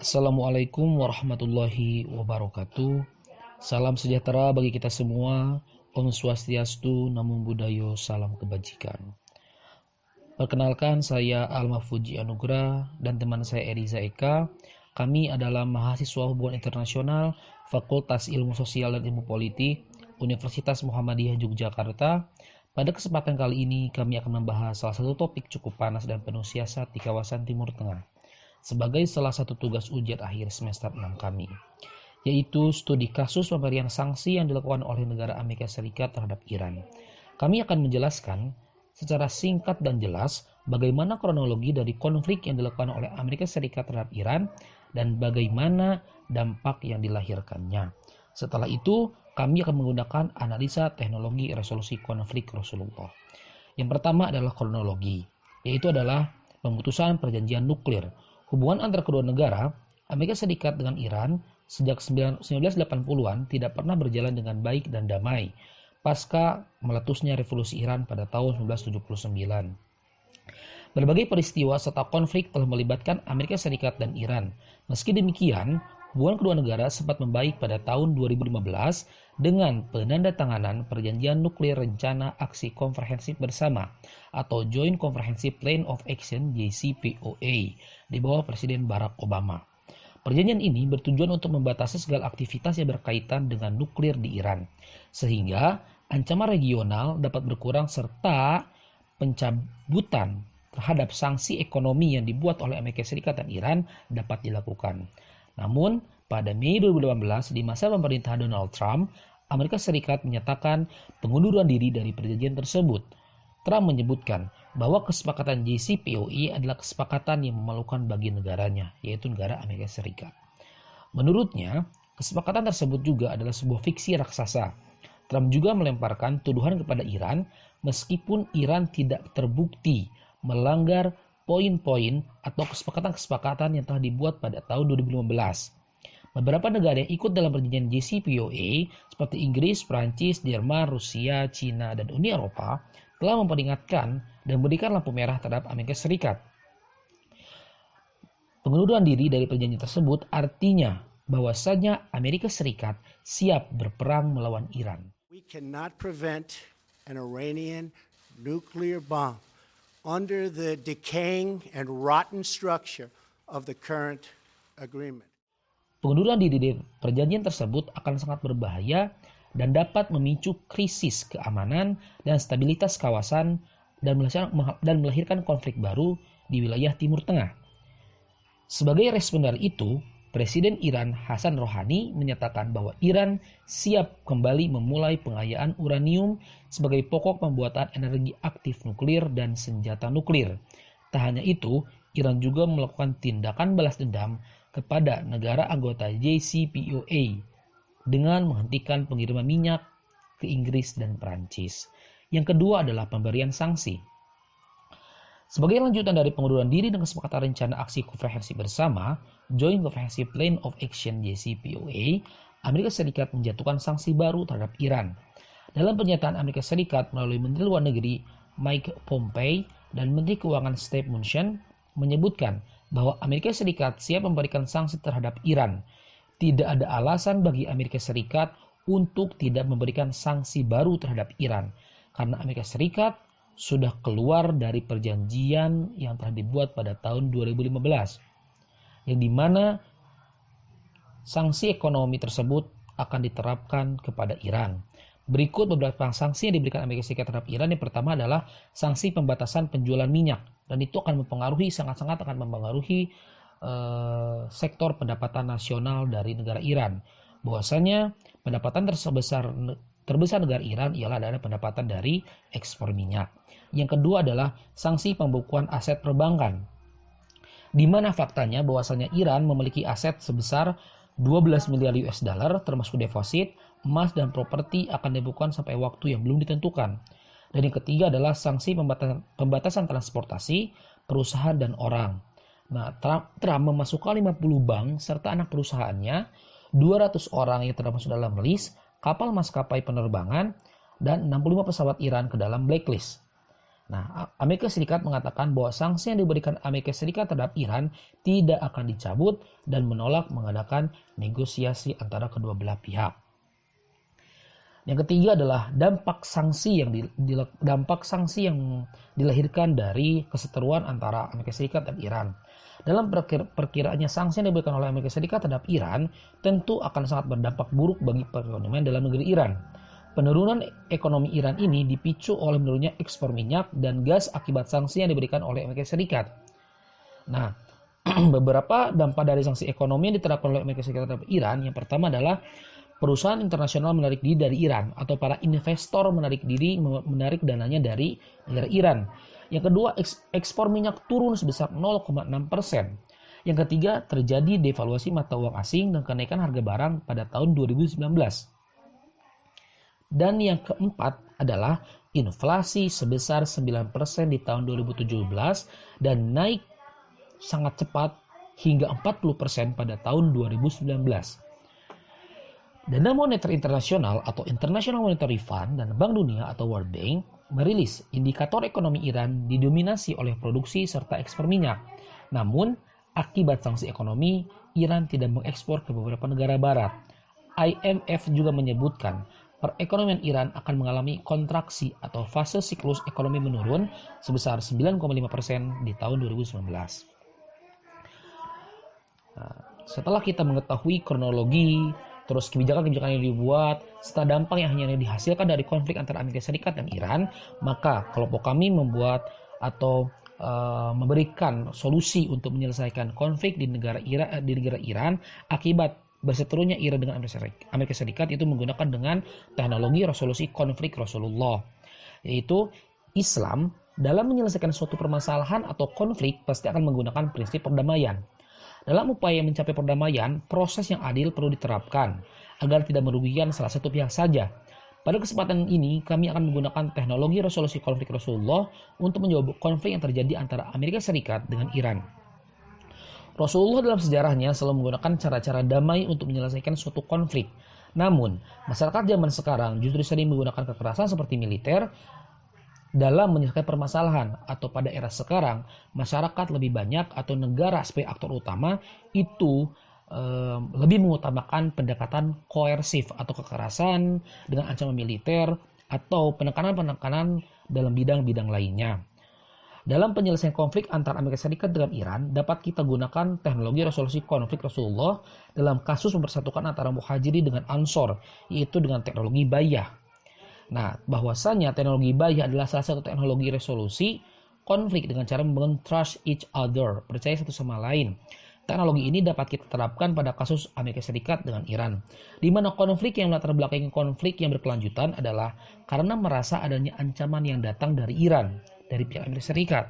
Assalamualaikum warahmatullahi wabarakatuh. Salam sejahtera bagi kita semua. Om Swastiastu, Namo Buddhaya, salam kebajikan. Perkenalkan, saya Alma Fuji Anugrah dan teman saya Eriza Eka. Kami adalah mahasiswa hubungan internasional Fakultas Ilmu Sosial dan Ilmu Politik Universitas Muhammadiyah Yogyakarta. Pada kesempatan kali ini kami akan membahas salah satu topik cukup panas dan penuh siasat di kawasan Timur Tengah sebagai salah satu tugas ujian akhir semester 6 kami, yaitu studi kasus pemberian sanksi yang dilakukan oleh negara Amerika Serikat terhadap Iran. Kami akan menjelaskan secara singkat dan jelas bagaimana kronologi dari konflik yang dilakukan oleh Amerika Serikat terhadap Iran dan bagaimana dampak yang dilahirkannya. Setelah itu, kami akan menggunakan analisa teknologi resolusi konflik Rasulullah. Yang pertama adalah kronologi, yaitu adalah pemutusan perjanjian nuklir. Hubungan antara kedua negara, Amerika Serikat dengan Iran, sejak 1980-an tidak pernah berjalan dengan baik dan damai, pasca meletusnya revolusi Iran pada tahun 1979. Berbagai peristiwa serta konflik telah melibatkan Amerika Serikat dan Iran. Meski demikian, hubungan kedua negara sempat membaik pada tahun 2015 dengan penandatanganan Perjanjian Nuklir Rencana Aksi Komprehensif Bersama atau Joint Comprehensive Plan of Action JCPOA di bawah Presiden Barack Obama. Perjanjian ini bertujuan untuk membatasi segala aktivitas yang berkaitan dengan nuklir di Iran, sehingga ancaman regional dapat berkurang serta pencabutan terhadap sanksi ekonomi yang dibuat oleh Amerika Serikat dan Iran dapat dilakukan. Namun, pada Mei 2018 di masa pemerintahan Donald Trump, Amerika Serikat menyatakan pengunduran diri dari perjanjian tersebut. Trump menyebutkan bahwa kesepakatan JCPOA adalah kesepakatan yang memalukan bagi negaranya, yaitu negara Amerika Serikat. Menurutnya, kesepakatan tersebut juga adalah sebuah fiksi raksasa. Trump juga melemparkan tuduhan kepada Iran meskipun Iran tidak terbukti melanggar poin-poin atau kesepakatan-kesepakatan yang telah dibuat pada tahun 2015. Beberapa negara yang ikut dalam perjanjian JCPOA seperti Inggris, Prancis, Jerman, Rusia, Cina, dan Uni Eropa telah memperingatkan dan memberikan lampu merah terhadap Amerika Serikat. Pengunduran diri dari perjanjian tersebut artinya bahwasanya Amerika Serikat siap berperang melawan Iran. We cannot prevent an Iranian nuclear bomb under the decaying and rotten structure of the current agreement. Pengunduran diri dari perjanjian tersebut akan sangat berbahaya dan dapat memicu krisis keamanan dan stabilitas kawasan dan melahirkan konflik baru di wilayah Timur Tengah. Sebagai respon dari itu, Presiden Iran Hassan Rouhani menyatakan bahwa Iran siap kembali memulai pengayaan uranium sebagai pokok pembuatan energi aktif nuklir dan senjata nuklir. Tak hanya itu, Iran juga melakukan tindakan balas dendam kepada negara anggota JCPOA dengan menghentikan pengiriman minyak ke Inggris dan Perancis. Yang kedua adalah pemberian sanksi. Sebagai lanjutan dari pengunduran diri dan kesepakatan rencana aksi komprehensif bersama, Joint Comprehensive Plan of Action JCPOA, Amerika Serikat menjatuhkan sanksi baru terhadap Iran. Dalam pernyataan Amerika Serikat melalui Menteri Luar Negeri Mike Pompeo dan Menteri Keuangan Steve Mnuchin menyebutkan bahwa Amerika Serikat siap memberikan sanksi terhadap Iran. Tidak ada alasan bagi Amerika Serikat untuk tidak memberikan sanksi baru terhadap Iran, karena Amerika Serikat sudah keluar dari perjanjian yang telah dibuat pada tahun 2015, yang dimana sanksi ekonomi tersebut akan diterapkan kepada Iran. Berikut beberapa sanksi yang diberikan Amerika Serikat terhadap Iran. Yang pertama adalah sanksi pembatasan penjualan minyak, dan itu akan mempengaruhi, sangat-sangat akan mempengaruhi sektor pendapatan nasional dari negara Iran. Bahwasanya pendapatan terbesar negara Iran ialah adalah pendapatan dari ekspor minyak. Yang kedua adalah sanksi pembukuan aset perbankan, di mana faktanya bahwasanya Iran memiliki aset sebesar 12 miliar US dollar termasuk deposit, emas, dan properti akan dibekukan sampai waktu yang belum ditentukan. Dan yang ketiga adalah sanksi pembatasan transportasi, perusahaan, dan orang. Nah, Trump memasukkan 50 bank serta anak perusahaannya, 200 orang yang termasuk dalam list, kapal maskapai penerbangan, dan 65 pesawat Iran ke dalam blacklist. Nah, Amerika Serikat mengatakan bahwa sanksi yang diberikan Amerika Serikat terhadap Iran tidak akan dicabut dan menolak mengadakan negosiasi antara kedua belah pihak. Yang ketiga adalah dampak sanksi yang dilahirkan dari keseteruan antara Amerika Serikat dan Iran. Dalam perkiraannya, sanksi yang diberikan oleh Amerika Serikat terhadap Iran tentu akan sangat berdampak buruk bagi perekonomian dalam negeri Iran. Penurunan ekonomi Iran ini dipicu oleh menurunnya ekspor minyak dan gas akibat sanksi yang diberikan oleh Amerika Serikat. Nah, beberapa dampak dari sanksi ekonomi yang diterapkan oleh Amerika Serikat terhadap Iran, yang pertama adalah perusahaan internasional menarik diri dari Iran atau para investor menarik dananya dari negara Iran. Yang kedua, ekspor minyak turun sebesar 0,6%. Yang ketiga, terjadi devaluasi mata uang asing dan kenaikan harga barang pada tahun 2019. Dan yang keempat adalah inflasi sebesar 9% di tahun 2017 dan naik sangat cepat hingga 40% pada tahun 2019. Dana Moneter Internasional atau International Monetary Fund dan Bank Dunia atau World Bank merilis indikator ekonomi Iran didominasi oleh produksi serta ekspor minyak. Namun, akibat sanksi ekonomi, Iran tidak mengekspor ke beberapa negara barat. IMF juga menyebutkan perekonomian Iran akan mengalami kontraksi atau fase siklus ekonomi menurun sebesar 9,5% di tahun 2019. Nah, setelah kita mengetahui kronologi, terus kebijakan-kebijakan yang dibuat, serta dampak yang hanya dihasilkan dari konflik antara Amerika Serikat dan Iran, maka kelompok kami membuat atau memberikan solusi untuk menyelesaikan konflik di negara Iran akibat berseterunya Iran dengan Amerika Serikat, itu menggunakan dengan teknologi resolusi konflik Rasulullah, yaitu Islam dalam menyelesaikan suatu permasalahan atau konflik pasti akan menggunakan prinsip perdamaian. Dalam upaya mencapai perdamaian, proses yang adil perlu diterapkan agar tidak merugikan salah satu pihak saja. Pada kesempatan ini, kami akan menggunakan teknologi resolusi konflik Rasulullah untuk menjawab konflik yang terjadi antara Amerika Serikat dengan Iran. Rasulullah dalam sejarahnya selalu menggunakan cara-cara damai untuk menyelesaikan suatu konflik. Namun, masyarakat zaman sekarang justru sering menggunakan kekerasan seperti militer dalam menyelesaikan permasalahan, atau pada era sekarang, masyarakat lebih banyak atau negara sebagai aktor utama itu lebih mengutamakan pendekatan koersif atau kekerasan dengan ancaman militer atau penekanan-penekanan dalam bidang-bidang lainnya. Dalam penyelesaian konflik antara Amerika Serikat dengan Iran, dapat kita gunakan teknologi resolusi konflik Rasulullah dalam kasus mempersatukan antara Muhajiri dengan Ansor, yaitu dengan teknologi bayah. Nah, bahwasanya teknologi bayah adalah salah satu teknologi resolusi konflik dengan cara membangun trust each other, percaya satu sama lain. Teknologi ini dapat kita terapkan pada kasus Amerika Serikat dengan Iran, di mana konflik yang melatar belakangi konflik yang berkelanjutan adalah karena merasa adanya ancaman yang datang dari Iran, dari pihak Amerika Serikat,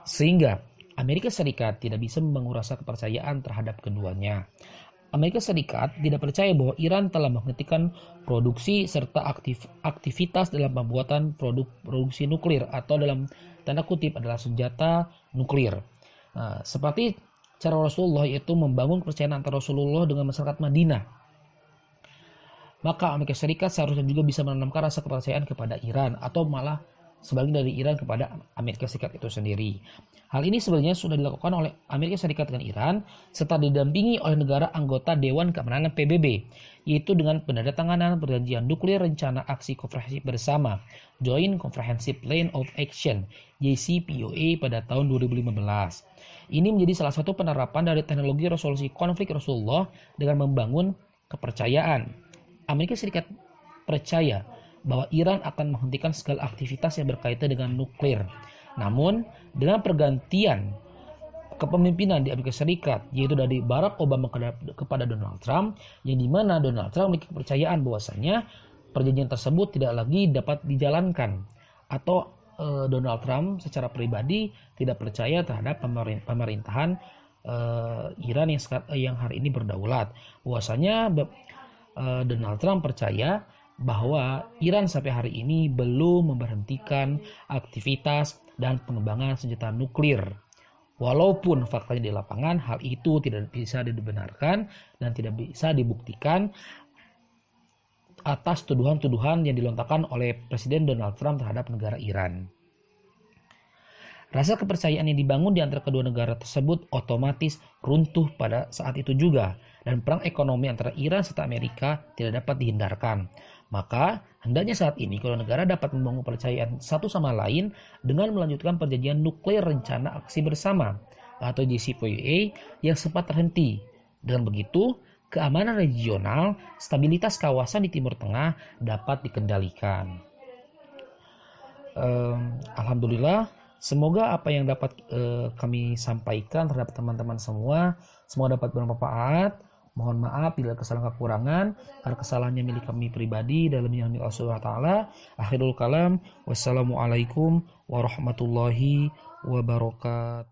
sehingga Amerika Serikat tidak bisa membangun rasa kepercayaan terhadap keduanya. Amerika Serikat tidak percaya bahwa Iran telah menghentikan produksi serta aktivitas dalam pembuatan produksi nuklir atau dalam tanda kutip adalah senjata nuklir. Nah, seperti cara Rasulullah, yaitu membangun kepercayaan antara Rasulullah dengan masyarakat Madinah. Maka Amerika Serikat seharusnya juga bisa menanamkan rasa kepercayaan kepada Iran, atau malah sebaliknya dari Iran kepada Amerika Serikat itu sendiri. Hal ini sebenarnya sudah dilakukan oleh Amerika Serikat dengan Iran serta didampingi oleh negara anggota Dewan Keamanan PBB, yaitu dengan penandatanganan perjanjian nuklir rencana aksi komprehensif bersama Joint Comprehensive Plan of Action JCPOA pada tahun 2015. Ini menjadi salah satu penerapan dari teknologi resolusi konflik Rasulullah dengan membangun kepercayaan. Amerika Serikat percaya bahwa Iran akan menghentikan segala aktivitas yang berkaitan dengan nuklir. Namun, dengan pergantian kepemimpinan di Amerika Serikat, yaitu dari Barack Obama kepada Donald Trump, yang dimana Donald Trump memiliki kepercayaan bahwasanya perjanjian tersebut tidak lagi dapat dijalankan, atau Donald Trump secara pribadi tidak percaya terhadap pemerintahan Iran yang hari ini berdaulat. Bahwasanya Donald Trump percaya bahwa Iran sampai hari ini belum memberhentikan aktivitas dan pengembangan senjata nuklir. Walaupun faktanya di lapangan hal itu tidak bisa dibenarkan dan tidak bisa dibuktikan atas tuduhan-tuduhan yang dilontarkan oleh Presiden Donald Trump terhadap negara Iran. Rasa kepercayaan yang dibangun di antara kedua negara tersebut otomatis runtuh pada saat itu juga, dan perang ekonomi antara Iran serta Amerika tidak dapat dihindarkan. Maka, hendaknya saat ini kedua negara dapat membangun kepercayaan satu sama lain dengan melanjutkan perjanjian nuklir rencana aksi bersama atau JCPOA yang sempat terhenti. Dengan begitu, keamanan regional, stabilitas kawasan di Timur Tengah dapat dikendalikan. Alhamdulillah, semoga apa yang dapat kami sampaikan terhadap teman-teman semua dapat bermanfaat. Mohon maaf bila kesalahan kekurangan, karena kesalahannya milik kami pribadi dalam ilmu Allah Subhanahu wa taala. Akhirul kalam, wassalamualaikum warahmatullahi wabarakatuh.